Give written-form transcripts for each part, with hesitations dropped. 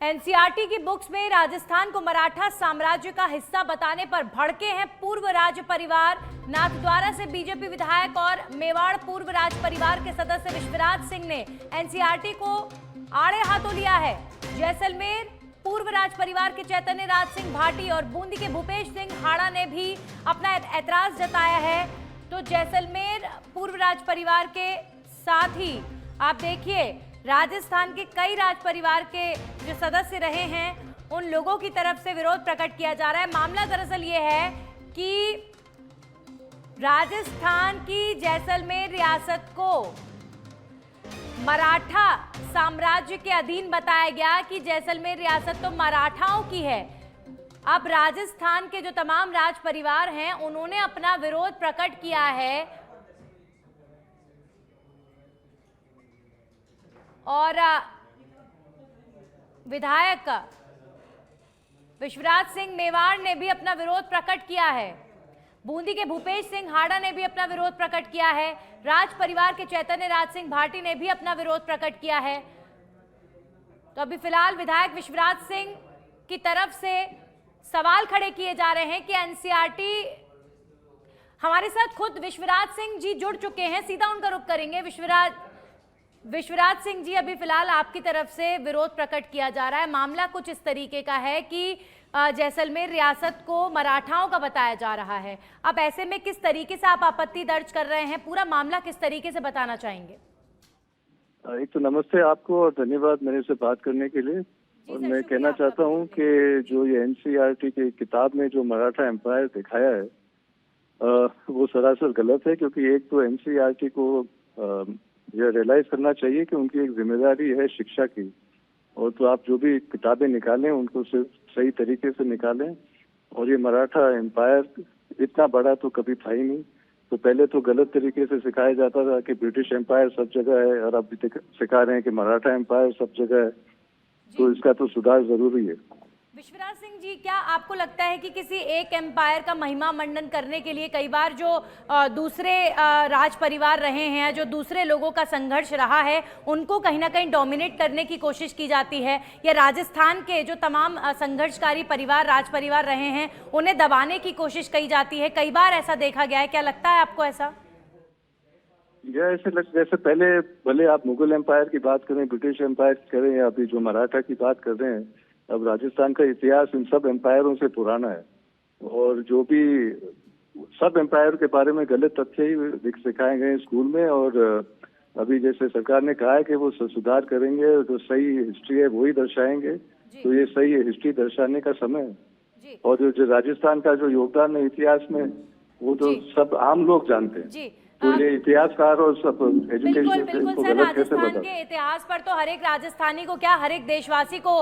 NCERT की books में राजस्थान को मराठा साम्राज्य का हिस्सा बताने पर भड़के हैं पूर्व राज परिवार। नाथद्वारा से बीजेपी विधायक और मेवाड़ पूर्व राज परिवार के सदस्य विश्वराज सिंह ने एनसीईआरटी को आड़े हाथों लिया है। जैसलमेर पूर्व राज परिवार के चैतन्य राज सिंह भाटी और बूंदी के भूपेश सिंह हाड़ा ने भी अपना एतराज जताया है। तो जैसलमेर पूर्व राज परिवार के साथ ही आप देखिए राजस्थान के कई राज परिवार के जो सदस्य रहे हैं उन लोगों की तरफ से विरोध प्रकट किया जा रहा है। मामला दरअसल ये है कि राजस्थान की जैसलमेर रियासत को मराठा साम्राज्य के अधीन बताया गया कि जैसलमेर रियासत तो मराठाओं की है। अब राजस्थान के जो तमाम राज परिवार हैं उन्होंने अपना विरोध प्रकट किया है और विधायक विश्वराज सिंह मेवाड़ ने भी अपना विरोध प्रकट किया है। बूंदी के भूपेश सिंह हाड़ा ने भी अपना विरोध प्रकट किया है। राज परिवार के चैतन्य राज सिंह भाटी ने भी अपना विरोध प्रकट किया है। तो अभी फिलहाल विधायक विश्वराज सिंह की तरफ से सवाल खड़े किए जा रहे हैं कि एनसीईआरटी, हमारे साथ खुद विश्वराज सिंह जी जुड़ चुके हैं, सीधा उनका रुख करेंगे। विश्वराज सिंह जी, अभी फिलहाल आपकी तरफ से विरोध प्रकट किया जा रहा है। मामला कुछ इस तरीके का है कि जैसलमेर रियासत को मराठाओं का बताया जा रहा है। अब ऐसे में किस तरीके से आप आपत्ति दर्ज कर रहे हैं, पूरा मामला किस तरीके से बताना चाहेंगे? एक तो नमस्ते आपको और धन्यवाद मेरे से बात करने के लिए। और मैं कहना चाहता हूं कि जो ये एनसीईआरटी की किताब में जो मराठा एम्पायर दिखाया है वो सरासर गलत है, क्योंकि एक तो एनसीईआरटी को यह रियलाइज करना चाहिए कि उनकी एक जिम्मेदारी है शिक्षा की, और तो आप जो भी किताबें निकालें उनको सिर्फ सही तरीके से निकालें। और ये मराठा एम्पायर इतना बड़ा तो कभी था ही नहीं। तो पहले तो गलत तरीके से सिखाया जाता था कि ब्रिटिश एम्पायर सब जगह है, और अब सिखा रहे हैं कि मराठा एम्पायर सब जगह है। तो इसका तो सुधार जरूरी है। विश्वराज सिंह जी, क्या आपको लगता है कि किसी एक एम्पायर का महिमा मंडन करने के लिए कई बार जो दूसरे राज परिवार रहे हैं, जो दूसरे लोगों का संघर्ष रहा है, उनको कहीं ना कहीं डोमिनेट करने की कोशिश की जाती है, या राजस्थान के जो तमाम संघर्षकारी परिवार, राज परिवार रहे हैं, उन्हें दबाने की कोशिश की जाती है? कई बार ऐसा देखा गया है, क्या लगता है आपको ऐसा? जैसे पहले भले आप मुगल एम्पायर की बात करें, ब्रिटिश एम्पायर करें, या अभी जो मराठा की बात कर रहे हैं, अब राजस्थान का इतिहास इन सब एम्पायरों से पुराना है। और जो भी सब एम्पायर के बारे में गलत तथ्य ही सिखाए गए स्कूल में, और अभी जैसे सरकार ने कहा है कि वो सुधार करेंगे, जो सही हिस्ट्री है वही दर्शाएंगे। तो ये सही हिस्ट्री दर्शाने का समय है। और जो राजस्थान का जो योगदान है इतिहास में, वो तो सब आम लोग जानते हैं। तो ये इतिहासकार और सब एजुकेशन बिल्कुल सर, राजस्थान के इतिहास पर तो हर एक राजस्थानी को, क्या हर एक देशवासी को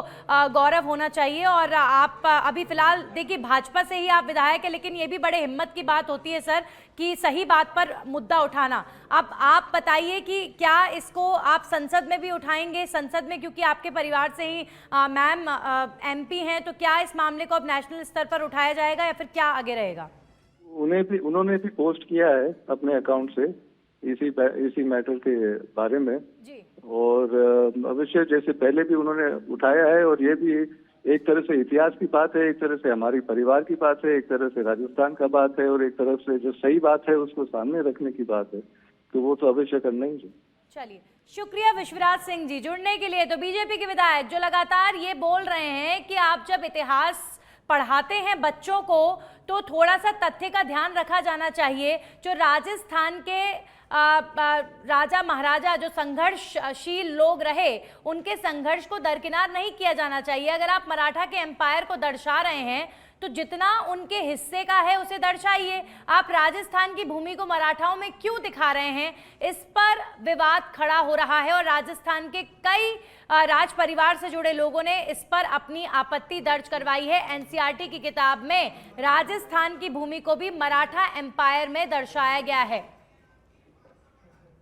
गौरव होना चाहिए। और आप अभी फिलहाल देखिए भाजपा से ही आप विधायक है, लेकिन ये भी बड़े हिम्मत की बात होती है सर कि सही बात पर मुद्दा उठाना। अब आप बताइए कि क्या इसको आप संसद में भी उठाएंगे? संसद में, क्योंकि आपके परिवार से ही मैम एमपी हैं, तो क्या इस मामले को अब नेशनल स्तर पर उठाया जाएगा या फिर क्या आगे रहेगा? उन्होंने भी पोस्ट किया है अपने अकाउंट से इसी मैटर के बारे में जी। और अवश्य जैसे पहले भी उन्होंने उठाया है। और ये भी एक तरह से इतिहास की बात है, एक तरह से हमारी परिवार की बात है, एक तरह से राजस्थान का बात है, और एक तरफ से जो सही बात है उसको सामने रखने की बात है। तो वो तो अवश्य करना ही है। चलिए, शुक्रिया विश्वराज सिंह जी जुड़ने के लिए। तो बीजेपी के विधायक जो लगातार ये बोल रहे हैं कि आप जब इतिहास पढ़ाते हैं बच्चों को तो थोड़ा सा तथ्य का ध्यान रखा जाना चाहिए। जो राजस्थान के राजा महाराजा, जो संघर्षशील लोग रहे, उनके संघर्ष को दरकिनार नहीं किया जाना चाहिए। अगर आप मराठा के एम्पायर को दर्शा रहे हैं तो जितना उनके हिस्से का है उसे दर्शाइए। आप राजस्थान की भूमि को मराठाओं में क्यों दिखा रहे हैं, इस पर विवाद खड़ा हो रहा है। और राजस्थान के कई राज परिवार से जुड़े लोगों ने इस पर अपनी आपत्ति दर्ज करवाई है। एनसीईआरटी की किताब में राजस्थान की भूमि को भी मराठा एम्पायर में दर्शाया गया है।